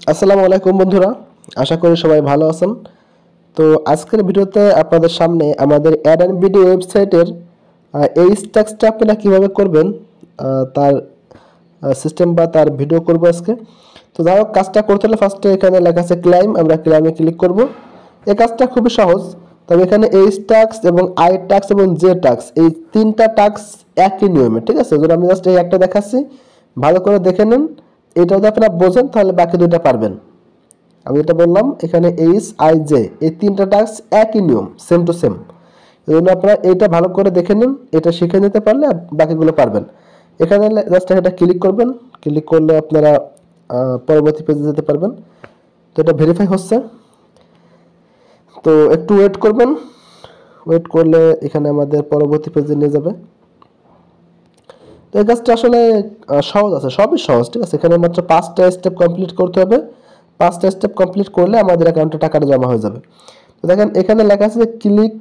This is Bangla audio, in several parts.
আসসালামু আলাইকুম বন্ধুরা, আশা করি সবাই ভালো আছেন। তো আজকের ভিডিওতে আপনাদের সামনে আমাদের অ্যাড অ্যান্ড ভিডিও ওয়েবসাইটের এই স্ট্যাক্সটা আপনারা কীভাবে করবেন তার সিস্টেম বা তার ভিডিও করব আজকে। তো যাই হোক, কাজটা করতে হলে ফার্স্টে এখানে লেখা আছে ক্লাইম, আমরা ক্লাইমে ক্লিক করব। এই কাজটা খুবই সহজ, তবে এখানে এইচ টাক্স এবং আই টাক্স এবং জে টাক্স এই তিনটা টাক্স একই নিয়মে, ঠিক আছে? যদি আমি জাস্ট এই একটা দেখাচ্ছি, ভালো করে দেখে নেন। এটা যদি আপনারা বোঝেন তাহলে বাকি দুইটা পারবেন। আমি যেটা বললাম, এখানে এইচ আই জে এই তিনটা টাস্ক একই নিয়ম, সেম টু সেম। এই জন্য আপনারা এইটা ভালো করে দেখে নিন, এটা শিখে নিতে পারলে বাকিগুলো পারবেন। এখানে জাস্ট এটা ক্লিক করবেন, ক্লিক করলে আপনারা পরবর্তী পেজে যেতে পারবেন। তো এটা ভেরিফাই হচ্ছে, তো একটু ওয়েট করবেন। ওয়েট করলে এখানে আমাদের পরবর্তী পেজে নিয়ে যাবে। তো এই কাজটা আসলে সহজ আছে, সবই সহজ, ঠিক আছে? এখানে মাত্র 5টা স্টেপ কমপ্লিট করতে হবে। 5টা স্টেপ কমপ্লিট করলে আমাদের অ্যাকাউন্টে টাকাটা জমা হয়ে যাবে। তো দেখেন এখানে লেখা আছে যে click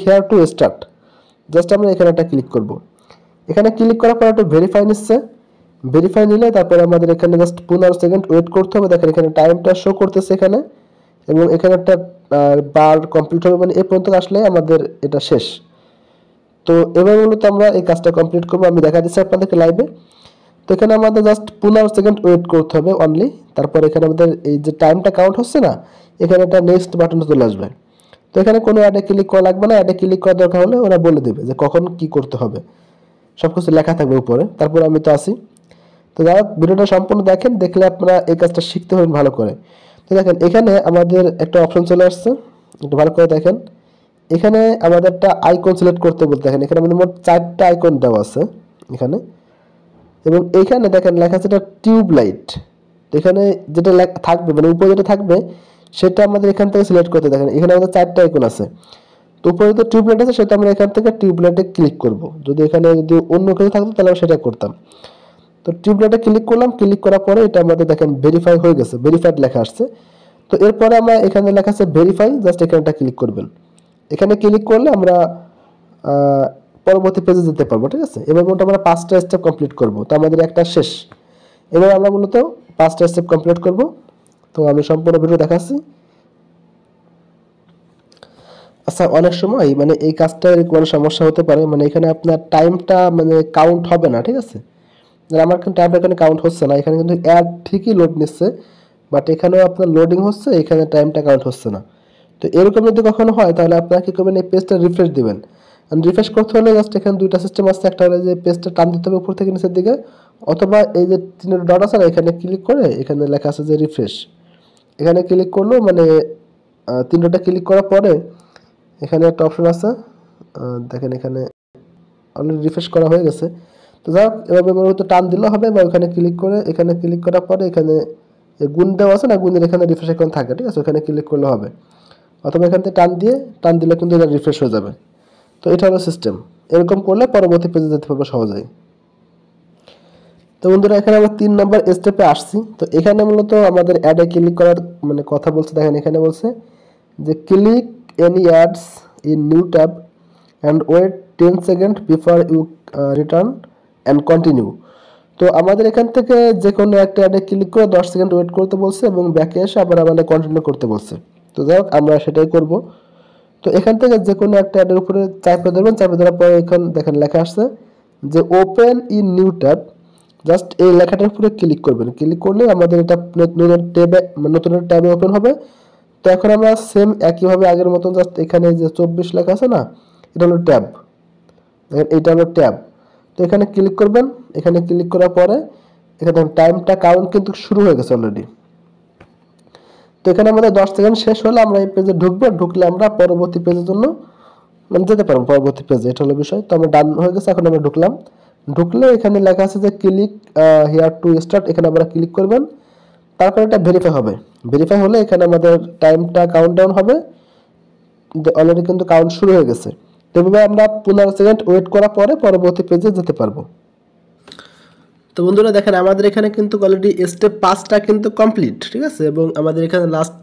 here to start. Just আমরা এখানে একটা ক্লিক করব। এখানে ক্লিক করার পর একটু ভেরিফাই নিচ্ছে। ভেরিফাই নিলে তারপরে আমাদের এখানে জাস্ট 15 সেকেন্ড ওয়েট করতে হবে। দেখেন এখানে টাইমটা শো করতেছে এখানে, এবং এখানে একটা বার কমপ্লিট হবে, মানে এই পর্যন্ত আসলে আমাদের এটা শেষ। তো এবার মূলত আমরা এই কাজটা কমপ্লিট করবো, আমি দেখা দিচ্ছি আপনাদেরকে লাইভে। তো এখানে আমাদের জাস্ট 15 সেকেন্ড ওয়েট করতে হবে অনলি। তারপর এখানে আমাদের এই যে টাইমটা কাউন্ট হচ্ছে না, এখানে একটা নেক্সট বাটন চলে আসবে। তো এখানে কোনো অ্যাডে ক্লিক করা লাগবে না, অ্যাডে ক্লিক করার দরকার হলে ওরা বলে দেবে যে কখন কি করতে হবে, সব কিছু লেখা থাকবে উপরে। তারপর আমি তো আসি। তো যারা ভিডিওটা সম্পূর্ণ দেখেন, দেখলে আপনারা এই কাজটা শিখতে হবেন ভালো করে। তো দেখেন এখানে আমাদের একটা অপশন চলে আসছে, একটু ভালো করে দেখেন। এখানে আমাদের একটা আইকন সিলেক্ট করতে বলতে, দেখেন এখানে আমাদের মোট 4টা আইকন দেওয়া আছে এখানে। এবং এইখানে দেখেন লেখা আছে এটা টিউব লাইট। এখানে যেটা থাকবে, মানে উপরে যেটা থাকবে সেটা আমাদের এখান থেকে সিলেক্ট করতে। দেখেন এখানে আমাদের 4টা আইকন আছে। তো উপরে তো টিউব লাইট আছে, সেটা আমরা এখান থেকে টিউব লাইটে ক্লিক করব। যদি এখানে যদি অন্য কিছু থাকতো তাহলে আমরা সেটা করতাম। তো টিউব লাইটে ক্লিক করলাম, ক্লিক করার পরে এটা আমাদের দেখেন ভেরিফাই হয়ে গেছে, ভেরিফাইড লেখা আসছে। তো এরপরে আমরা এখানে লেখা আছে ভেরিফাই, জাস্ট এখানটা ক্লিক করবেন। এখানে ক্লিক করলে আমরা পরবর্তী পেজে যেতে পারবো, ঠিক আছে? এবার মূলত আমরা 5টা স্টেপ কমপ্লিট করব। তো আমাদের একটা শেষ। এবার আমরা মূলত 5টা স্টেপ কমপ্লিট করব। তো আমি সম্পূর্ণ ভিডিও দেখাচ্ছি। আচ্ছা, অনেক সময় মানে এই কাজটা এরকম অনেক সমস্যা হতে পারে, মানে এখানে আপনার টাইমটা মানে কাউন্ট হবে না, ঠিক আছে? আমার কিন্তু টাইমটা এখানে কাউন্ট হচ্ছে না, এখানে কিন্তু অ্যাড ঠিকই লোড নিচ্ছে, বাট এখানেও আপনার লোডিং হচ্ছে, এখানে টাইমটা কাউন্ট হচ্ছে না। তো এরকম যদি কখনো হয় তাহলে আপনারা কি করবেন, এই পেজটা রিফ্রেশ দিবেন। রিফ্রেশ করতে হলে জাস্ট এখানে দুইটা সিস্টেম আছে, একটা হলো যে পেজটা টান দিতে হবে উপর থেকে নিচের দিকে, অথবা এই যে তিনটা ডট আছে না, এখানে ক্লিক করে এখানে লেখা আছে যে রিফ্রেশ, এখানে ক্লিক করলেও মানে তিনটা ক্লিক করার পরে এখানে একটা অপশন আছে, দেখেন এখানে অলরেডি রিফ্রেশ করা হয়ে গেছে। তো যাই হোক, এভাবে মূলত টান দিলেও হবে, বা ওখানে ক্লিক করে এখানে ক্লিক করার পরে এখানে গুণ দেওয়া আছে না, গুণের এখানে রিফ্রেশ এখন থাকে, ঠিক আছে? ওখানে ক্লিক করলে হবে, অথবা এখান থেকে টান দিলে কিন্তু এটা রিফ্রেশ হয়ে যাবে। তো এটা হলো সিস্টেম। এরকম করলে পরবর্তী পেজে যেতে পারবো সহজেই। তো বন্ধুরা, এখানে আমরা 3 নম্বর স্টেপে আসছি। তো এখানে মূলত আমাদের অ্যাডে ক্লিক করার মানে কথা বলছে। দেখেন এখানে বলছে যে click any ads in new tab and wait 10 second before you return and continue. তো আমাদের এখান থেকে যে কোনো একটা অ্যাডে ক্লিক করে 10 সেকেন্ড ওয়েট করতে বলছে, এবং ব্যাকে এসে আবার আমাদের কন্টিনিউ করতে বলছে। তো যাই হোক, আমরা সেটাই করব। তো এখান থেকে যে কোনো একটা অ্যাডের উপরে চাপে ধরবেন, চাপে ধরার পরে এখানে দেখেন লেখা আসছে যে open in new tab. Just এই লেখাটার উপরে ক্লিক করবেন, ক্লিক করলে আমাদের এটা নতুন ট্যাবে ওপেন হবে। তো এখন আমরা সেম একইভাবে আগের মতন জাস্ট এখানে যে 24 লেখা আছে না, এটা হলো ট্যাব, দেখেন এইটা হলো ট্যাব। তো এখানে ক্লিক করবেন, এখানে ক্লিক করার পরে এখানে টাইমটা কাউন্ট কিন্তু শুরু হয়ে গেছে অলরেডি। তো এখানে আমাদের 10 সেকেন্ড শেষ হলে আমরা এই পেজে ঢুকবো, ঢুকলে আমরা পরবর্তী পেজের জন্য মানে যেতে পারবো পরবর্তী পেজে, এটা হলো বিষয়। তো আমরা ডান হয়ে গেছে, এখন আমরা ঢুকলাম। ঢুকলে এখানে লেখা আছে যে ক্লিক হিয়ার টু স্টার্ট, এখানে আমরা ক্লিক করবেন। তারপর এটা ভেরিফাই হবে। ভেরিফাই হলে এখানে আমাদের টাইমটা কাউন্ট ডাউন হবে, অলরেডি কিন্তু কাউন্ট শুরু হয়ে গেছে। তো এভাবে আমরা 15 সেকেন্ড ওয়েট করার পরে পরবর্তী পেজে যেতে পারবো। তো বন্ধুরা দেখেন, আমাদের এখানে কিন্তু অলরেডি স্টেপ 5টা কিন্তু কমপ্লিট, ঠিক আছে? এবং আমাদের এখানে লাস্ট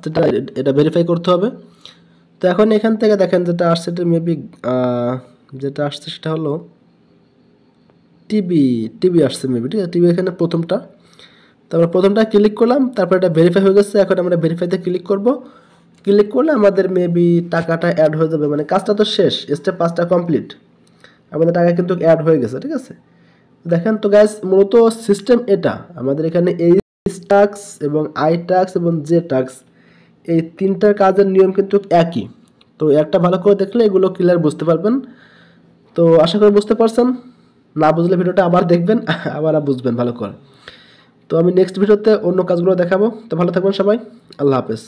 এটা ভেরিফাই করতে হবে। তো এখন এখান থেকে দেখেন যেটা আসছে, এটা মেবি যেটা আসছে সেটা হলো টিভি আসছে মেবি, ঠিক আছে? টিভি এখানে প্রথমটা। তারপর প্রথমটা ক্লিক করলাম, তারপর এটা ভেরিফাই হয়ে গেছে। এখন আমরা ভেরিফাইতে ক্লিক করব। ক্লিক করলে আমাদের মেবি টাকাটা অ্যাড হয়ে যাবে, মানে কাজটা তো শেষ, স্টেপ 5টা কমপ্লিট, আমাদের টাকা কিন্তু অ্যাড হয়ে গেছে। ঠিক আছে, দেখেন তো গাইস, মূলত সিস্টেম এটা আমাদের এখানে এই টাক্স এবং আই টাক্স এবং জে টাক্স এই তিনটার কাজের নিয়ম কিন্তু একই। তো একটা ভালো করে দেখলে এগুলো ক্লিয়ার বুঝতে পারবেন। তো আশা করি বুঝতে পারছেন, না বুঝলে ভিডিওটা আবার দেখবেন, আবার বুঝবেন ভালো করে। তো আমি নেক্সট ভিডিওতে অন্য কাজগুলো দেখাবো। তো ভালো থাকবেন সবাই, আল্লাহ হাফেজ।